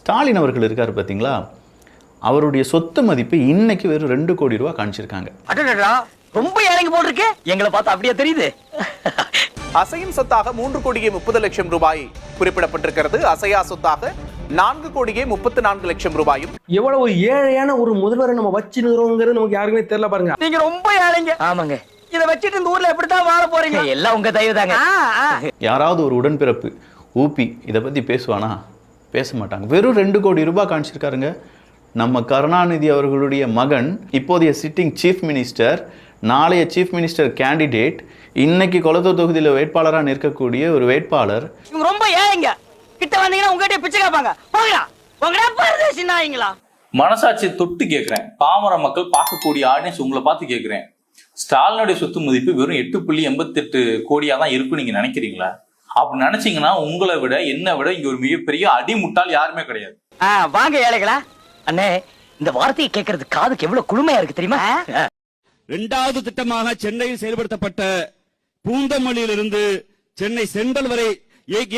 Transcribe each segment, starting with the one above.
ஸ்டாலின் அவர்கள் இருக்கார் பார்த்தீங்களா, அவருடைய சொத்து மதிப்பு இன்னைக்கு வெறும் 2 கோடி ரூபாய் காமிச்சிருக்காங்க. ரொம்ப இறங்கி போட்டிருக்கு. எங்களை பார்த்தா அப்படியே தெரியுது. அசையும் சொத்தாக 3 கோடியே 30 லட்சம் ரூபாய் குறிப்பிடப்பட்டிருக்கிறது. அசையா சொத்தாக 4 கோடியே 34 லட்சம் ரூபாயும். எவ்வளவு ஒரு ஏழையான ஒரு முதல்வரை நம்ம வச்சுருக்கிறோங்கிறது நமக்கு யாருக்குமே தெரியல பாருங்க. நீங்க ரொம்ப ஏழைங்க. ஆமாங்க. இதை வச்சுட்டு இந்த ஊர்ல எப்படித்தான் வாழ போறீங்க? எல்லாம் உங்க தயவு தாங்க. யாராவது ஒரு உடன்பிறப்பு ஊபி இதை பத்தி பேசுவானா? பேச மாட்டாங்க. வெறும் 2 கோடி ரூபாய் காமிச்சிருக்காருங்க. நம்ம கருணாநிதி அவர்களுடைய மகன், இப்போதைய சிட்டிங் சீஃப் மினிஸ்டர், நாளைய சீஃப் மினிஸ்டர் கேண்டிடேட், இன்னைக்கு கொளத்தூர் தொகுதியில் வேட்பாளராக நிற்கக்கூடிய ஒரு வேட்பாளர். இவங்க ரொம்ப ஏழைங்க. கிட்ட வந்தீங்கன்னா உங்ககிட்ட பிச்சை கேட்பாங்க. போங்கடா போங்கடா பரதேசினாங்களா. மனசாட்சி தொட்டு கேட்கிறேன். பாமர மக்கள் பார்க்கக்கூடிய ஆடியன்ஸ் உங்களை பார்த்து கேட்கிறேன். ஸ்டாலினுடைய சொத்து மதிப்பு வெறும் 8.88 கோடியா தான் இருக்கும் நீங்க நினைக்கிறீங்களா? அப்படி நினைச்சீங்கன்னா உங்களை விட என்னை விட இங்க ஒரு மிகப்பெரிய அடிமுட்டால் யாருமே கிடையாது. வாங்க ஏழைகளா. அண்ணே, இந்த வார்த்தையை கேட்கறது காதுக்கு எவ்வளவு குளுமையா இருக்கு தெரியுமா? 2வது திட்டமாக சென்னையில் செயல்படுத்தப்பட்ட பூந்தமல்லியிலிருந்து சென்னை சென்ட்ரல் வரை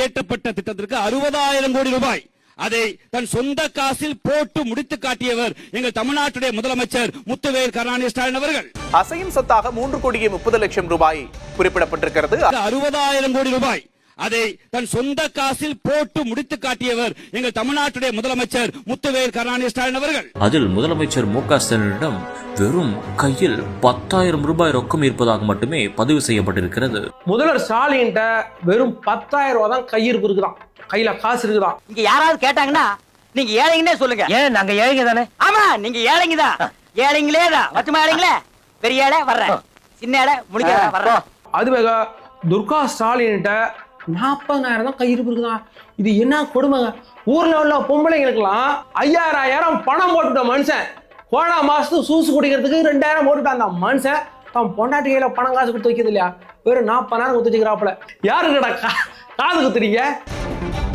ஏற்றப்பட்ட திட்டத்திற்கு 60,000 கோடி ரூபாய் அதை தன் சொந்த காசில் போட்டு முடித்து காட்டியவர் எங்கள் தமிழ்நாட்டுடைய முதலமைச்சர் முத்துவேல் கருணாநிதி ஸ்டாலின் அவர்கள். அசையும் சொத்தாக 3 கோடியே 30 லட்சம் ரூபாய் குறிப்பிடப்பட்டிருக்கிறது. 60,000 கோடி ரூபாய் அதை தன் சொந்த காசில் போட்டு முடித்து காட்டியவர் எங்கள் தமிழ்நாட்டுடைய முதலமைச்சர் முத்துவேல் கருணாநிதி ஸ்டாலின் அவர்கள். அதில் முதலமைச்சர் மு.க. ஸ்டாலினிடம் வெறும் கையில் 10,000 ரூபாய் ரொக்கம் இருப்பதாக மட்டுமே பதிவு செய்யப்பட்டிருக்கிறது. முதல்வர் ஸ்டாலின் வெறும் 10,000 ரூபாய் தான் கையிருப்பு இருக்குதான், கையில காசு இருக்குதான். இங்க யாராவது கேட்டாங்கன்னா நீங்க ஏழைங்கன்னே சொல்லுங்க. ஏன் நாங்க ஏழைங்க தானே? ஆமா, நீங்க ஏழைங்க தான். ஏழைங்களே தான். மொத்தமா ஏழைங்களே. பெரிய ஏழை வர்றேன், சின்ன ஏழை முடிக்க வர்றோம். அதுவே துர்கா ஸ்டாலின் 40,000 தான் கையிருப்பு இருக்குதான். இது என்ன கொடுமைங்க. ஊர்ல உள்ள பொம்பளைங்களுக்கெல்லாம் 5,000 பணம் போட்டுட்ட மனுஷன். கோடா மாசத்துக்கு சூசு குடிக்கிறதுக்கு 2,000 போட்டுட்டான் அந்த மனுஷன். தன் பொண்டாட்டி கையில பணம் காசு கொடுத்து வைக்கிறது இல்லையா, வெறும் 40,000 கொடுத்து வச்சுக்கிறாப்புல. யாருக்கிட்ட காது குத்துறீங்க?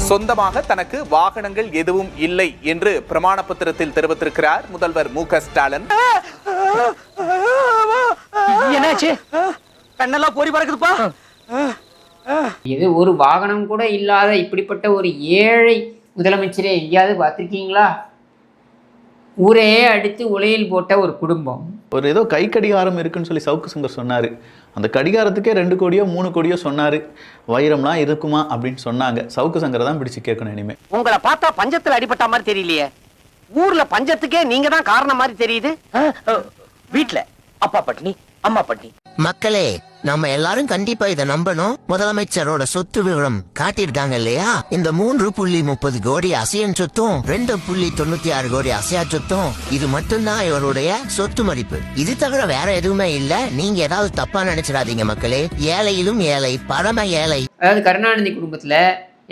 சொந்தமாக தனக்கு வாகனங்கள் எதுவும் இல்லை என்று பிரமாண பத்திரத்தில் தெரிவித்திருக்கிறார் முதல்வர் மு.க. ஸ்டாலின். என்னாச்சு? கண்ணெல்லாம் பொறி பறக்குதுப்பா. இது ஒரு வாகனம் கூட இல்லாத இப்படிப்பட்ட ஒரு ஏழை முதலமைச்சரை எங்கேயாவது பார்த்துருக்கீங்களா? ஊரே அடித்து உலையில் போட்ட ஒரு குடும்பம். ஒரு ஏதோ கை கடிகாரம் இருக்குன்னு சொல்லி சவுக்கு சங்கர் சொன்னார். அந்த கடிகாரத்துக்கே 2 கோடியோ 3 கோடியோ சொன்னார். வைரம்லாம் இருக்குமா அப்படின்னு சொன்னாங்க. சவுக்கு சங்கரை தான் பிடிச்சு கேட்கணும் இனிமே. உங்களை பார்த்தா பஞ்சத்துல அடிபட்ட மாதிரி தெரியலையே. ஊர்ல பஞ்சத்துக்கே நீங்க தான் காரணம் மாதிரி தெரியுது. வீட்டுல அப்பா பட்னி அம்மா பட்னி. மக்களே, நம்ம எல்லாரும் கண்டிப்பா இதை நம்பணும். முதலமைச்சரோட சொத்து விவரம் காட்டியிருக்காங்க இல்லையா? இந்த 3.30 கோடி அசையன் சொத்தும் 2.96 கோடி அசையா சொத்தும், இது மட்டும்தான் இவருடைய சொத்து மதிப்பு. இது தவிர வேற எதுவுமே இல்ல. நீங்க ஏதாவது தப்பா நினைச்சிடாதீங்க மக்களே. ஏழையிலும் ஏழை, பரம ஏழை. அதாவது கருணாநிதி குடும்பத்துல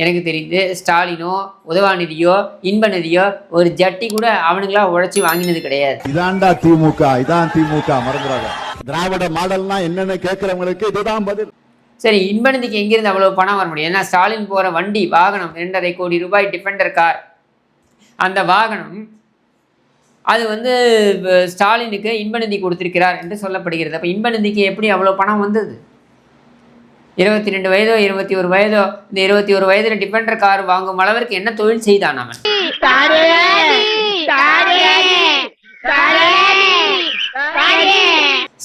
எனக்கு தெரிந்து ஸ்டாலினோ உதவாநிதியோ இன்பநிதியோ ஒரு ஜட்டி கூட அவனுங்களா உழைச்சி வாங்கினது கிடையாது. இதான்டா திமுக, இதான் திமுக மறந்துடாத. திராவிட மாடல்னா என்னன்னு கேட்கிறவங்களுக்கு இதுதான் பதில். சரி, இன்பநிதிக்கு எங்கிருந்து அவ்வளவு பணம் வர முடியும்? ஏன்னா ஸ்டாலின் போற வண்டி வாகனம் 2.5 கோடி ரூபாய் டிஃபெண்டர் கார். அந்த வாகனம் அது ஸ்டாலினுக்கு இன்பநிதி கொடுத்திருக்கிறார் என்று சொல்லப்படுகிறது. அப்ப இன்பநிதிக்கு எப்படி அவ்வளவு பணம் வந்தது? 22 வயதோ 21 வயதோ, இந்த 21 வயதுல டிஃபெண்டர் கார் வாங்கும் அளவிற்கு என்ன தொழில் செய்தான் அவன்?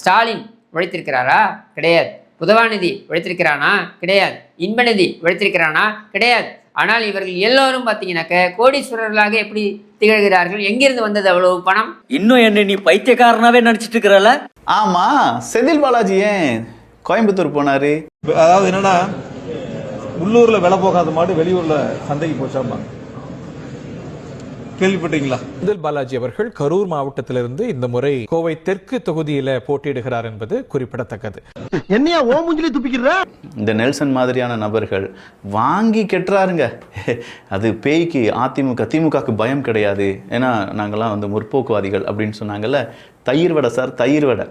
ஸ்டாலின் உழைத்திருக்கிறாரா? கிடையாது. உதவாநிதி உழைத்திருக்கிறானா? கிடையாது. இன்பநிதி உழைத்திருக்கிறானா? கிடையாது. ஆனால் இவர்கள் எல்லோரும் பார்த்தீங்கன்னாக்க கோடீஸ்வரர்களாக எப்படி திகழ்கிறார்கள்? எங்கிருந்து வந்தது அவ்வளவு பணம்? இன்னும் என்ன நீ பைத்தியக்காரனாவே நினைச்சிட்டு இருக்கிறல? ஆமா, செந்தில் பாலாஜி ஏன் கோயம்புத்தூர் போனாரு? அதாவது என்னன்னா, உள்ளூர்ல விலை போகாத மாடு வெளியூர்ல சந்தைக்கு போச்சாமா, கேள்விப்பட்டீங்களா? செந்தில் பாலாஜி அவர்கள் கரூர் மாவட்டத்திலிருந்து இந்த முறை கோவை தெற்கு தொகுதியில போட்டியிடுகிறார் என்பது குறிப்பிடத்தக்கது. என்னையா ஓ மூஞ்சிலே துப்பிக்கிற? இந்த நெல்சன் மாதிரியான நபர்கள் வாங்கி கெட்டுறாருங்க. அது பேய்க்கு திமுகக்கு பயம் கிடையாது. ஏன்னா நாங்கள்லாம் முற்போக்குவாதிகள் அப்படின்னு சொன்னாங்கல்ல. தயிர் வடை சார், தயிர் வடை.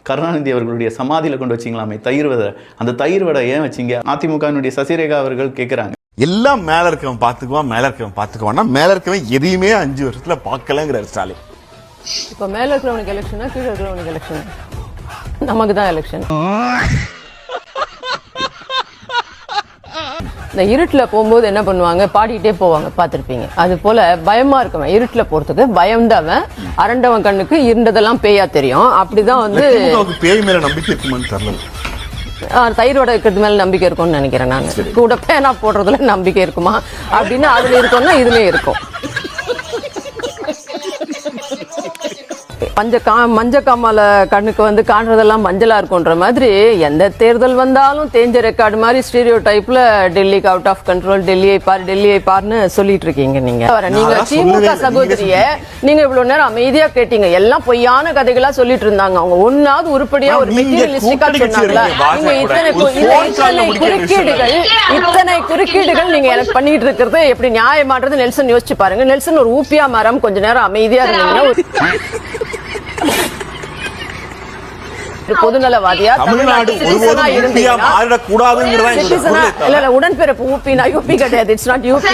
கருணாநிதி அவர்களுடைய சமாதியில் கொண்டு வச்சிங்களாமே தயிர் வடை. அந்த தயிர் வடை ஏன் வச்சிங்க? அதிமுகனுடைய சசிரேகா அவர்கள் கேட்குறாங்க. எல்லாம் மேல இருக்கவன் பாத்துக்குவான்னா மேல இருக்கவன் எதையுமே 5 வருஷத்துல பார்க்கலங்கிறார் ஸ்டாலின். இப்ப மேல இருக்கிறவனுக்கு எலெக்ஷனா, கீழே இருக்கிறவனுக்கு எலெக்ஷன்? நமக்கு தான் எலெக்ஷன். இந்த இருட்டில் போகும்போது என்ன பண்ணுவாங்க, பாடிக்கிட்டே போவாங்க, பார்த்துருப்பீங்க. அது போல பயமா இருக்கவன் இருட்டில் போறதுக்கு பயந்தவன், அரண்டவன் கண்ணுக்கு இருண்டதெல்லாம் பேயா தெரியும். அப்படிதான் வந்து பேய் மேல நம்பிக்கை இருக்குமான்னு தெரியல. தயிர் வடை வைக்கிறது மேல நம்பிக்கை இருக்கும்னு நினைக்கிறேன். நான் கூட பேனா போடுறதுல நம்பிக்கை இருக்குமா அப்படின்னு அதுல இருக்கும்னா இதுலயும் இருக்கும். மஞ்ச காமால கண்ணுக்கு வந்து காண்றதெல்லாம் மஞ்சளா இருக்கும்ன்ற மாதிரி எந்த தேர்தல் வந்தாலும் தேஞ்ச ரெக்கார்டு மாதிரி ஸ்டீரியோ டைப்ல டெல்லிக்கு அவுட் ஆஃப் கண்ட்ரோல், டெல்லியை பாருன்னு சொல்லிட்டு இருக்கீங்க நீங்க. நீங்க திமுக சகோதரிய நீங்க இவ்வளவு நேரம் அமைதியா கேட்டீங்க. எல்லாம் பொய்யான கதைகளா சொல்லிட்டு இருந்தாங்க. அவங்க ஒன்னாவது உருப்படியா ஒரு மெட்டீரியலிஸ்டிக்கா சொன்னாங்களா? நீங்க இத்தனை குறுக்கீடுகள் நீங்க எனக்கு பண்ணிட்டு இருக்கிறது எப்படி நியாயமானது நெல்சன் யோசிச்சு பாருங்க. நெல்சன் ஒரு ஊப்பியா மரம் கொஞ்ச நேரம் அமைதியா இருந்தீங்கன்னா பொதுநலவாதியா உடன்பிறப்பு ஊப்பினா யூபி கிடையாது. இட்ஸ் நாட் யூபி.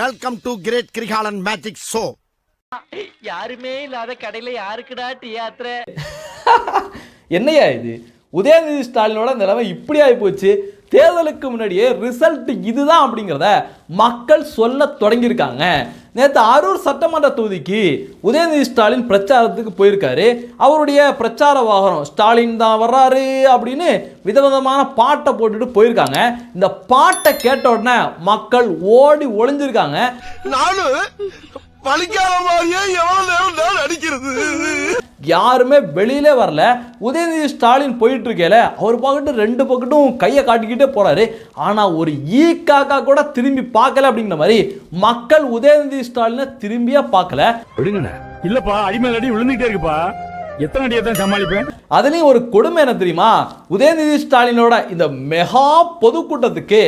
Welcome to great Kirikalan magic show. யாருமே இல்லாத கடையில யாருக்குடா தியேட்டர்? என்னையா இது? உதயநிதி ஸ்டாலினோட நிலைமை இப்படி ஆகி போச்சு. தேர்தலுக்கு முன்னாடியே ரிசல்ட் இதுதான் அப்படிங்கிறத மக்கள் சொல்ல தொடங்கியிருக்காங்க. நேற்று அரூர் சட்டமன்ற தொகுதிக்கு உதயநிதி ஸ்டாலின் பிரச்சாரத்துக்கு போயிருக்காரு. அவருடைய பிரச்சார வாகனம் ஸ்டாலின் தான் வர்றாரு அப்படின்னு விதவிதமான பாட்டை போட்டுட்டு போயிருக்காங்க. இந்த பாட்டை கேட்ட உடனே மக்கள் ஓடி ஒளிஞ்சிருக்காங்க. யாருமே வெளியிலே வரல. உதயநிதி ஸ்டாலின் போயிட்டு இருக்கேல அவர் பார்த்துட்டு ரெண்டு பக்கட்டும் கையை காட்டிக்கிட்டே போறாரு. ஆனா ஒரு காக்கா கூட திரும்பி பார்க்கல அப்படிங்கிற மாதிரி மக்கள் உதயநிதி ஸ்டாலினை திரும்பியே பார்க்கல. இல்லப்பா அடிமேல் அடி விழுந்துட்டே இருக்குப்பா, எத்தனை அடியை தான் சமாளிப்பேன். அதுலயும் ஒரு கொடுமை என்ன தெரியுமா? உதயநிதி ஸ்டாலினோட இந்த மெகா பொதுக்கூட்டத்துக்கு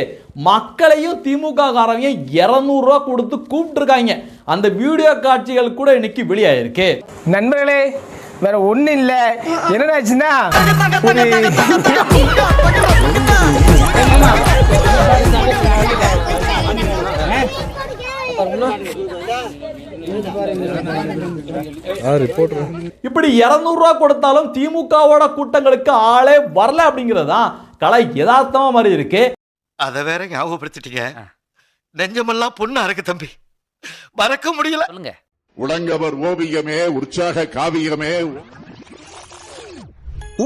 மக்களையும் திமுக காரங்க 200 ரூபா கொடுத்து கூப்பிட்டு இருக்காங்க. அந்த வீடியோ காட்சிகள் கூட இன்னைக்கு வெளியாயிருக்கு. நண்பர்களே, வேற ஒண்ணு இல்ல, என்னடாச்சுன்னா இப்படி 200 ரூபா கொடுத்தாலும் திமுகவோட கூட்டங்களுக்கு ஆளே வரல அப்படிங்கறதுதான் கலை யதார்த்தமா மாதிரி இருக்கு. அத வேற ஞாபகப்படுத்திட்டீங்க. நெஞ்சமெல்லாம் பொண்ணு அறக்கு தம்பி, மறக்க முடியல. உடங்கவர் ஓவியமே, உற்சாக காவியமே,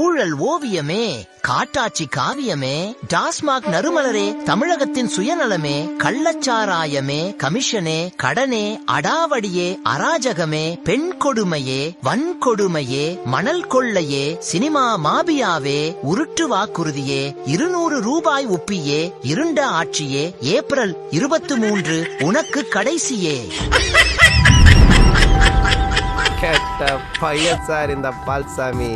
ஊழல் ஓவியமே, காட்டாட்சி காவியமே, டாஸ்மாக் நறுமலரே, தமிழகத்தின் சுயநலமே, கள்ளச்சாராயமே, கமிஷனே, கடனே, அடாவடியே, அராஜகமே, பெண் கொடுமையே, வன்கொடுமையே, மணல் கொள்ளையே, சினிமா மாபியாவே, உருட்டு வாக்குறுதியே, 200 ரூபாய் ஒப்பியே, இருண்ட ஆட்சியே, ஏப்ரல் 23 உனக்கு கடைசியே. கேட்ட பையன் சார் இந்த பால்சாமி.